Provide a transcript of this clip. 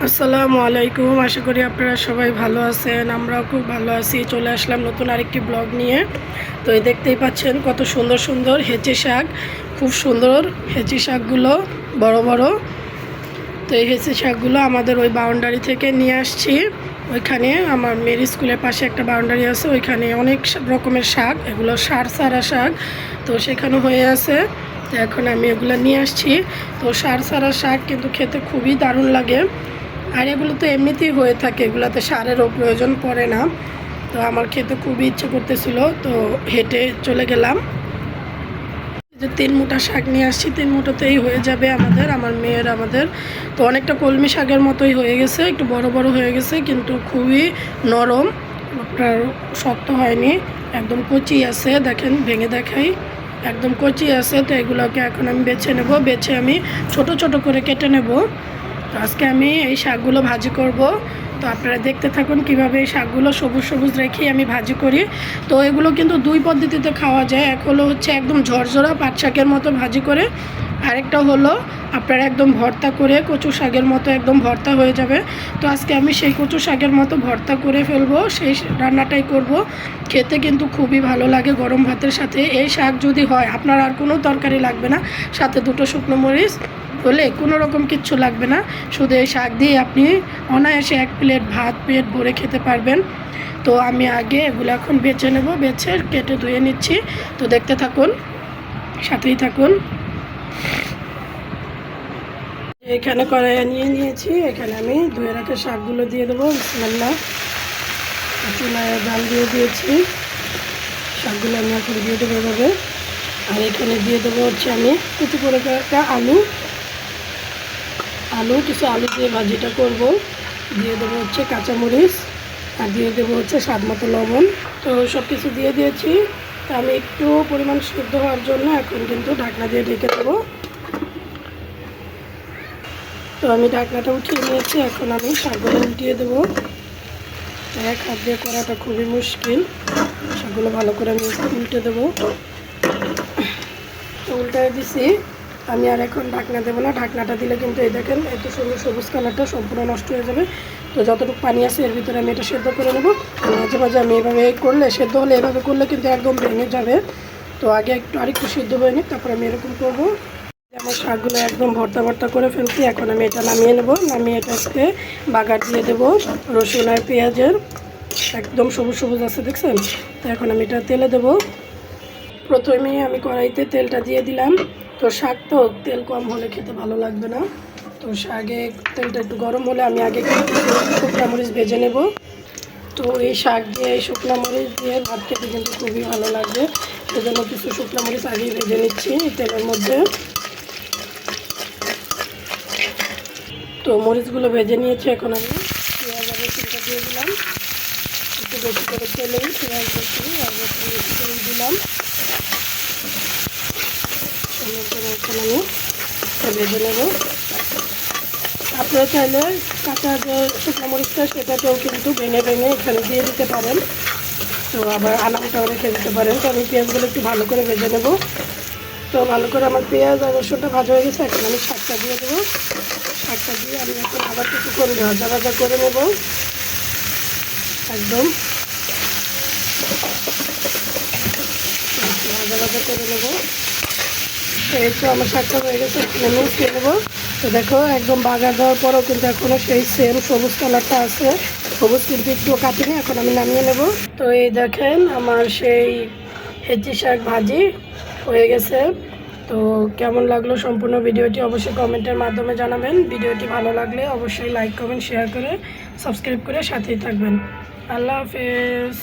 আসসালামু আলাইকুম। আশা করি আপনারা সবাই ভালো আছেন। আমরাও খুব ভালো আছি। চলে আসলাম নতুন আরেকটি ব্লগ নিয়ে। তো এই দেখতেই পাচ্ছেন কত সুন্দর সুন্দর হেঁচি শাক, খুব সুন্দর হেঁচি শাকগুলো, বড় বড়। তো এই হেঁচি শাকগুলো আমাদের ওই বাউন্ডারি থেকে নিয়ে আসছি। ওইখানে আমার মেয়ের স্কুলের পাশে একটা বাউন্ডারি আছে, ওইখানে অনেক রকমের শাক, এগুলো সার সারা শাক। তো সেখানে হয়ে আছে, তো এখন আমি এগুলো নিয়ে আসছি। তো সার সারা শাক কিন্তু খেতে খুবই দারুণ লাগে। আর এগুলো তো এমনিতেই হয়ে থাকে, এগুলোতে সারেরও প্রয়োজন পড়ে না। তো আমার খেতে খুবই ইচ্ছে করতেছিল, তো হেঁটে চলে গেলাম। যে 3 মুঠা শাক নিয়ে আসছি, 3 মুঠোতেই হয়ে যাবে আমার মেয়ের আমাদের। তো অনেকটা কলমি শাকের মতোই হয়ে গেছে, একটু বড় বড় হয়ে গেছে, কিন্তু খুবই নরম, আপনার শক্ত হয়নি, একদম কচি আছে। দেখেন, ভেঙে দেখাই, একদম কচি আছে। তো এগুলোকে এখন আমি বেছে নেব, বেছে আমি ছোট ছোট করে কেটে নেব। তো আজকে আমি এই শাকগুলো ভাজি করব। তো আপনারা দেখতে থাকুন কীভাবে এই শাকগুলো সবুজ সবুজ রেখেই আমি ভাজি করি। তো এগুলো কিন্তু 2 পদ্ধতিতে খাওয়া যায়। এক হলো হচ্ছে একদম ঝরঝরা পাট শাকের মতো ভাজি করে, আরেকটা হলো আপনারা একদম ভর্তা করে, কচু শাকের মতো একদম ভর্তা হয়ে যাবে। তো আজকে আমি সেই কচু শাকের মতো ভর্তা করে ফেলবো, সেই রান্নাটাই করব। খেতে কিন্তু খুবই ভালো লাগে গরম ভাতের সাথে। এই শাক যদি হয়, আপনার আর কোনো তরকারি লাগবে না, সাথে 2টো শুকনো মরিচ হলে কোনো রকম কিচ্ছু লাগবে না। শুধু এই শাক দিয়ে আপনি অনায়াসে 1 প্লেট ভাত পেট ভরে খেতে পারবেন। তো আমি আগে এগুলো এখন বেছে নেব, বেছে কেটে ধুয়ে নিচ্ছি। তো দেখতে থাকুন, সাথেই থাকুন। এখানে কড়াইয়ে নিয়েছি, এখানে আমি ধুয়ে রাখা শাকগুলো দিয়ে দেবো। বিসমিল্লাহ। চুলায় জাল দিয়ে দিয়েছি, শাকগুলো আমি এখন দিয়ে দেবো এভাবে। আর এখানে দিয়ে দেবো হচ্ছে আমি কুচি করে একটা কিছু আলু দিয়ে ভাজিটা করব। দিয়ে দেবো হচ্ছে কাঁচামরিচ, আর দিয়ে দেবো হচ্ছে স্বাদ মতো লবণ। তো সব কিছু দিয়ে দিয়েছি। তো আমি একটু পরিমাণ সিদ্ধ হওয়ার জন্য এখন কিন্তু ঢাকনা দিয়ে ঢেকে দেবো। তো আমি ঢাকনাটা উঠিয়ে নিয়েছি, এখন আমি শাকগুলো উল্টিয়ে দেবো। এক হাত দিয়ে করাটা খুবই মুশকিল। শাকগুলো ভালো করে আমি উল্টে দেবো। তো উল্টায় দিছি আমি, আর এখন ঢাকনা দেবো না। ঢাকনাটা দিলে কিন্তু এই দেখেন এত সুন্দর সবুজ কালারটা সম্পূর্ণ নষ্ট হয়ে যাবে। তো যতটুকু পানি আছে এর ভিতরে আমি এটা সেদ্ধ করে নেবো। মাঝে মাঝে আমি এভাবে করলে, সেদ্ধ হলে এভাবে করলে কিন্তু একদম ভেঙে যাবে। তো আগে আরেকটু সিদ্ধ হয়ে নিই, তারপর আমি এরকম করবো। আমার শাকগুলো একদম ভর্তা করে ফেলছি। এখন আমি এটা নামিয়ে নেব। নামিয়ে এটাকে বাগার দিয়ে দেবো রসুন আর পেঁয়াজের, একদম সবুজ সবুজ আছে, দেখছেন? তো এখন আমি এটা তেলে দেবো। প্রথমে আমি কড়াইতে তেলটা দিয়ে দিলাম। তো শাক তো তেল কম হলে খেতে ভালো লাগবে না। তো শাকে তেলটা একটু গরম হলে আমি আগে শুকনো মরিচ ভেজে নেব। তো এই শাক দিয়ে, এই শুকনো মরিচ দিয়ে ভাত খেতে কিন্তু খুবই ভালো লাগবে। সেজন্য কিছু শুকনো মরিচ আগেই ভেজে নিচ্ছি তেলের মধ্যে। তো মরিচগুলো ভেজে নিয়েছি, এখন আমি পেঁয়াজ আর রসুনটা দিয়ে দিলাম। একটু বেশি করে তেলেই পেঁয়াজ রসুন আর রসুন বেশি করে দিলাম। এখন আমি ভেজে নেব। আপনারা চাইলে কাঁচা যে শুকনো মরিচটা, সেটাকেও কিন্তু ভেঙে এখানে দিয়ে দিতে পারেন। তো আবার আলাদাটাও রেখে দিতে পারেন। তো আমি পেঁয়াজগুলো একটু ভালো করে ভেজে নেব। তো ভালো করে আমার পেঁয়াজ আর রসুনটা ভাজা হয়ে গেছে, এখন আমি শাকটা দিয়ে দেবো। শাকটা দিয়ে আমি এখন আবার কিছুক্ষণ ভাজা করে নেব, একদম ভাজা করে নেব। তো এই তো আমার শাকটা হয়ে গেছে, আমি উঠিয়ে নেবো। তো দেখো, একদম বাগার দেওয়ার পরও কিন্তু এখনও সেই সেম সবুজ কালারটা আছে। সবুজ কিন্তু একটু কাটিনি, এখন আমি নামিয়ে নেব। তো এই দেখেন আমার সেই হেঁচি শাক ভাজি হয়ে গেছে। তো কেমন লাগলো সম্পূর্ণ ভিডিওটি অবশ্যই কমেন্টের মাধ্যমে জানাবেন। ভিডিওটি ভালো লাগলে অবশ্যই লাইক, কমেন্ট, শেয়ার করে সাবস্ক্রাইব করে সাথেই থাকবেন। আল্লাহ হাফেজ।